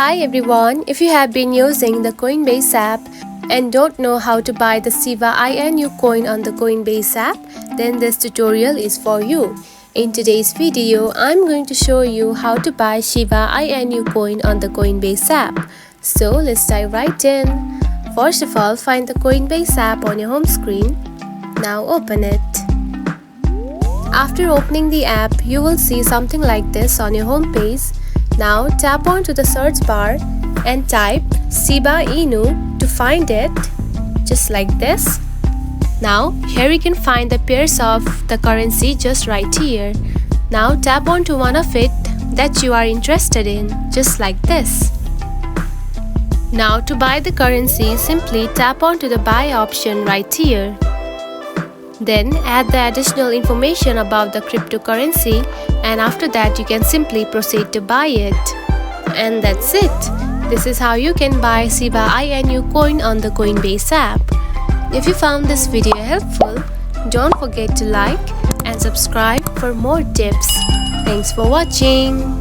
Hi everyone, if you have been using the Coinbase app and don't know how to buy the Shiba Inu coin on the Coinbase app, then this tutorial is for you. In today's video, I'm going to show you how to buy Shiba Inu coin on the Coinbase app. So let's dive right in. First of all, find the Coinbase app on your home screen. Now open it. After opening the app, you will see something like this on your home page. Now tap onto the search bar and type Shiba Inu to find it, just like this. Now here you can find the pairs of the currency just right here. Now tap onto one of it that you are interested in, just like this. Now to buy the currency, simply tap onto the buy option right here. Then add the additional information about the cryptocurrency, and after that you can simply proceed to buy it. And that's it. This is how you can buy Shiba Inu coin on the Coinbase app. If you found this video helpful, don't forget to like and subscribe for more tips. Thanks for watching.